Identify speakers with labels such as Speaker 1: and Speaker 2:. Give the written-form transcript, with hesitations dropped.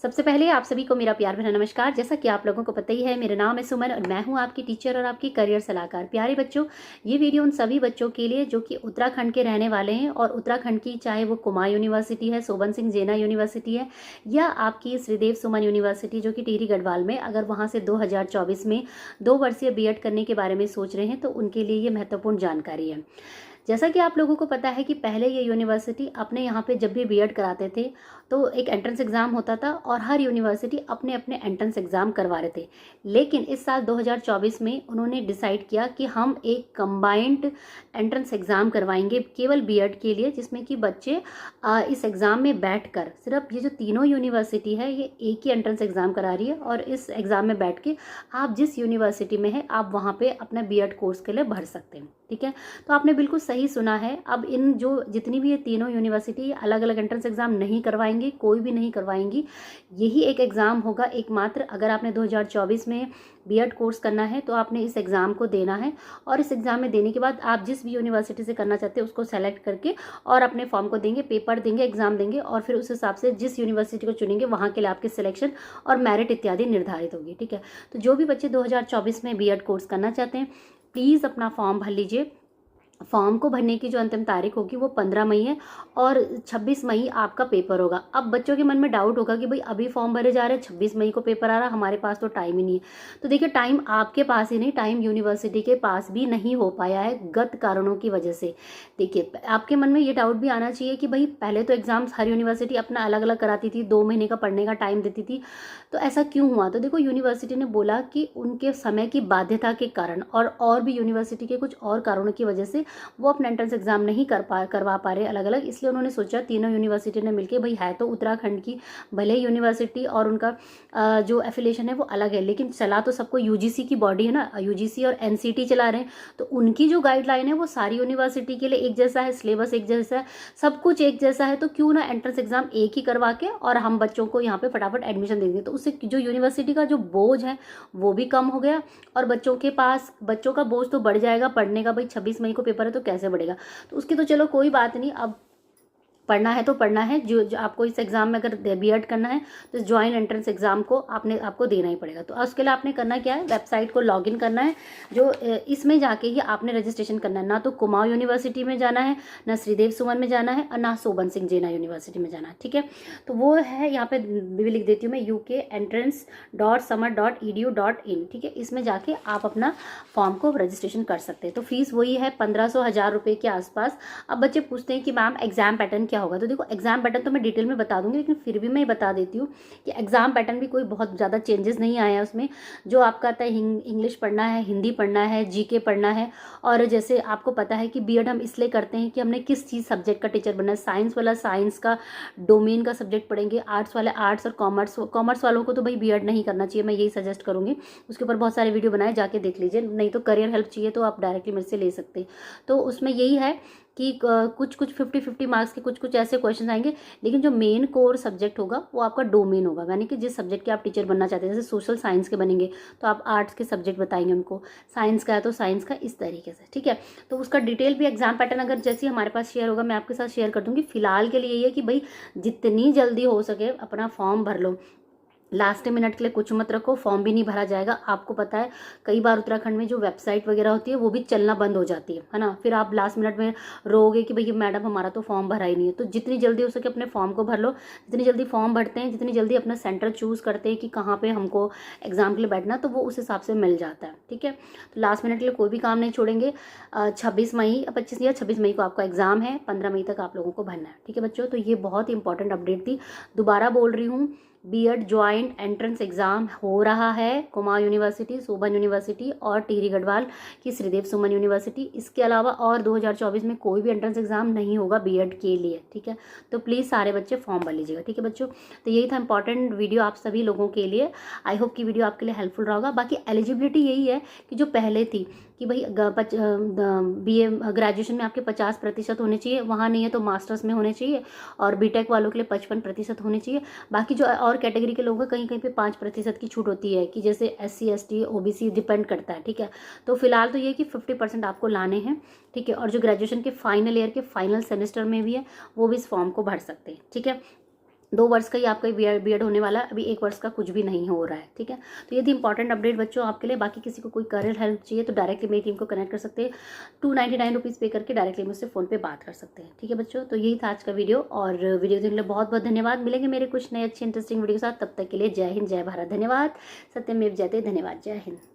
Speaker 1: सबसे पहले आप सभी को मेरा प्यार भरा नमस्कार। जैसा कि आप लोगों को पता ही है, मेरा नाम है सुमन और मैं हूं आपकी टीचर और आपकी करियर सलाहकार। प्यारे बच्चों, ये वीडियो उन सभी बच्चों के लिए जो कि उत्तराखंड के रहने वाले हैं और उत्तराखंड की चाहे वो कुमाऊं यूनिवर्सिटी है, सोबन सिंह जेना यूनिवर्सिटी है या आपकी श्रीदेव सुमन यूनिवर्सिटी जो कि टिहरी गढ़वाल में, अगर वहाँ से 2024 में 2 वर्षीय बीएड करने के बारे में सोच रहे हैं तो उनके लिए ये महत्वपूर्ण जानकारी है। जैसा कि आप लोगों को पता है कि पहले ये यूनिवर्सिटी अपने यहाँ पे जब भी बीएड कराते थे तो एक एंट्रेंस एग्ज़ाम होता था और हर यूनिवर्सिटी अपने अपने एंट्रेंस एग्ज़ाम करवा रहे थे। लेकिन इस साल 2024 में उन्होंने डिसाइड किया कि हम एक कंबाइंड एंट्रेंस एग्ज़ाम करवाएंगे केवल बीएड के लिए, जिसमें कि बच्चे इस एग्ज़ाम में बैठकर, सिर्फ ये जो तीनों यूनिवर्सिटी है ये एक ही एंट्रेंस एग्ज़ाम करा रही है और इस एग्ज़ाम में बैठ के आप जिस यूनिवर्सिटी में है आप वहाँ पे अपना बीएड कोर्स के लिए भर सकते हैं। ठीक है, तो आपने बिल्कुल सही सुना है। अब इन जो जितनी भी ये तीनों यूनिवर्सिटी अलग अलग एंट्रेंस एग्ज़ाम नहीं करवाएंगी, कोई भी नहीं करवाएंगी। यही एक एग्ज़ाम होगा एकमात्र। अगर आपने 2024 में बीएड कोर्स करना है तो आपने इस एग्ज़ाम को देना है और इस एग्ज़ाम में देने के बाद आप जिस भी यूनिवर्सिटी से करना चाहते हैं उसको सेलेक्ट करके और अपने फॉर्म को देंगे, पेपर देंगे, एग्ज़ाम देंगे और फिर उस हिसाब से जिस यूनिवर्सिटी को चुनेंगे वहाँ के लिए आपके सिलेक्शन और मेरिट इत्यादि निर्धारित होगी। ठीक है, तो जो भी बच्चे 2024 में बीएड कोर्स करना चाहते हैं प्लीज़ अपना फॉर्म भर लीजिए। फॉर्म को भरने की जो अंतिम तारीख होगी वो 15 मई है और 26 मई आपका पेपर होगा। अब बच्चों के मन में डाउट होगा कि भाई अभी फॉर्म भरे जा रहे हैं, 26 मई को पेपर आ रहा, हमारे पास तो टाइम ही नहीं है। तो देखिए, टाइम आपके पास ही नहीं, टाइम यूनिवर्सिटी के पास भी नहीं हो पाया है गत कारणों की वजह से। देखिए, आपके मन में ये डाउट भी आना चाहिए कि भाई पहले तो एग्जाम्स हर यूनिवर्सिटी अपना अलग अलग कराती थी, 2 महीने का पढ़ने का टाइम देती थी, तो ऐसा क्यों हुआ? तो देखो, यूनिवर्सिटी ने बोला कि उनके समय की बाध्यता के कारण और भी यूनिवर्सिटी के कुछ और कारणों की वजह से वो अपना एंट्रेंस एग्जाम नहीं करवा पा रहे अलग अलग। इसलिए उन्होंने सोचा, तीनों यूनिवर्सिटी ने मिलकर, भाई है तो उत्तराखंड की भले यूनिवर्सिटी और उनका जो एफिलिएशन है वो अलग है, लेकिन चला तो सबको यूजीसी की बॉडी है ना, यूजीसी और एनसीटी चला रहे हैं, तो उनकी जो गाइडलाइन है वो सारी यूनिवर्सिटी के लिए एक जैसा है, सिलेबस एक जैसा है, सब कुछ एक जैसा है। तो क्यों ना एंट्रेंस एग्जाम एक ही करवा के और हम बच्चों को यहाँ पे फटाफट एडमिशन दे देंगे। तो उससे जो यूनिवर्सिटी का जो बोझ है वो भी कम हो गया और बच्चों का बोझ तो बढ़ जाएगा पढ़ने का। भाई 26 मई को पेपर है तो कैसे बढ़ेगा? तो उसकी तो चलो कोई बात नहीं, अब पढ़ना है तो पढ़ना है। जो आपको इस एग्जाम में अगर बीएड करना है तो इस ज्वाइंट एंट्रेंस एग्जाम को आपको देना ही पड़ेगा। तो उसके लिए आपने करना क्या है, वेबसाइट को लॉगिन करना है, जो इसमें जाके ही आपने रजिस्ट्रेशन करना है। ना तो कुमाऊं यूनिवर्सिटी में जाना है, ना श्रीदेव सुमन में जाना है और ना सोबन सिंह जेना यूनिवर्सिटी में जाना है। ठीक है, तो वो है, यहाँ पे भी लिख देती हूँ मैं, ukentrance.summer.edu.in। ठीक है, इसमें जाके आप अपना फॉर्म को रजिस्ट्रेशन कर सकते हैं। तो फीस वही है 1500-1000 रुपये के आसपास। अब बच्चे पूछते हैं कि मैम एग्जाम पैटर्न क्या होगा? तो देखो, एग्जाम पैटर्न तो मैं डिटेल में बता दूंगी, लेकिन फिर भी मैं बता देती हूँ कि एग्जाम पैटर्न भी कोई बहुत ज़्यादा चेंजेस नहीं आया है उसमें। जो आपका आता है, इंग्लिश पढ़ना है, हिंदी पढ़ना है, जीके पढ़ना है। और जैसे आपको पता है कि बीएड हम इसलिए करते हैं कि हमने किस चीज़ सब्जेक्ट का टीचर बनना है। साइंस वाला साइंस का डोमेन का सब्जेक्ट पढ़ेंगे, आर्ट्स वाले आर्ट्स और कॉमर्स वालों को तो भाई बीएड नहीं करना चाहिए, मैं यही सजेस्ट करूँगी। उसके ऊपर बहुत सारे वीडियो बनाए, जाके देख लीजिए। नहीं तो करियर हेल्प चाहिए तो आप डायरेक्टली मेरे से ले सकते हैं। तो उसमें यही है कि कुछ 50-50 मार्क्स के कुछ ऐसे क्वेश्चन आएंगे, लेकिन जो मेन कोर सब्जेक्ट होगा वो आपका डोमेन होगा, यानी कि जिस सब्जेक्ट के आप टीचर बनना चाहते हैं। जैसे सोशल साइंस के बनेंगे तो आप आर्ट्स के सब्जेक्ट बताएंगे उनको, साइंस का है तो साइंस का, इस तरीके से। ठीक है, तो उसका डिटेल भी एग्जाम पैटर्न अगर जैसे हमारे पास शेयर होगा मैं आपके साथ शेयर कर दूंगी। फिलहाल के लिए यही है कि भाई जितनी जल्दी हो सके अपना फॉर्म भर लो, लास्ट मिनट के लिए कुछ मत रखो, फॉर्म भी नहीं भरा जाएगा। आपको पता है कई बार उत्तराखंड में जो वेबसाइट वगैरह होती है वो भी चलना बंद हो जाती है ना, फिर आप लास्ट मिनट में रोगे कि भैया मैडम हमारा तो फॉर्म भरा ही नहीं है। तो जितनी जल्दी हो सके अपने फॉर्म को भर लो। जितनी जल्दी फॉर्म भरते हैं, जितनी जल्दी अपना सेंटर चूज़ करते हैं कि कहाँ पर हमको एग्जाम के लिए बैठना, तो वो उस हिसाब से मिल जाता है। ठीक है, तो लास्ट मिनट के लिए कोई भी काम नहीं छोड़ेंगे। 25 या 26 मई को आपका एग्जाम है, 15 मई तक आप लोगों को भरना है। ठीक है बच्चों, तो ये बहुत इंपॉर्टेंट अपडेट थी। दोबारा बोल रही हूँ, बीएड ज्वाइंट एंट्रेंस एग्जाम हो रहा है कुमाऊं यूनिवर्सिटी, सोबन यूनिवर्सिटी और टिहरी गढ़वाल की श्रीदेव सुमन यूनिवर्सिटी। इसके अलावा और 2024 में कोई भी एंट्रेंस एग्जाम नहीं होगा बीएड के लिए। ठीक है, तो प्लीज़ सारे बच्चे फॉर्म भर लीजिएगा। ठीक है बच्चों, तो यही था इंपॉर्टेंट वीडियो आप सभी लोगों के लिए। आई होप कि वीडियो आपके लिए हेल्पफुल रहा होगा। बाकी एलिजिबिलिटी यही है कि जो पहले थी कि भाई बीए ग्रेजुएशन में आपके 50% होने चाहिए, वहाँ नहीं है तो मास्टर्स में होने चाहिए, और बीटेक वालों के लिए 55% होने चाहिए। बाकी जो और कैटेगरी के लोग हैं कहीं कहीं पे 5% की छूट होती है, कि जैसे SC ST OBC डिपेंड करता है। ठीक है, तो फिलहाल तो ये कि 50% आपको लाने हैं। ठीक है, और जो ग्रेजुएशन के फाइनल ईयर के फाइनल सेमेस्टर में भी है वो भी इस फॉर्म को भर सकते हैं। ठीक है, 2 वर्ष का ही आपका बीएड होने वाला है, अभी 1 वर्ष का कुछ भी नहीं हो रहा है, ठीक है। तो ये थी इंपॉर्टेंट अपडेट बच्चों आपके लिए। बाकी किसी को कोई करियर हेल्प चाहिए तो डायरेक्टली मेरी टीम को कनेक्ट कर सकते हैं, 299 रुपीज़ पे करके डायरेक्टली मुझसे फ़ोन पे बात कर सकते हैं, ठीक है बच्चों। तो यही था आज का वीडियो, और वीडियो देखने के लिए बहुत बहुत धन्यवाद। मिलेंगे मेरे कुछ नए अच्छे इंटरेस्टिंग वीडियो के साथ, तब तक के लिए जय हिंद, जय भारत, धन्यवाद। सत्यमेव जयते, धन्यवाद, जय हिंद।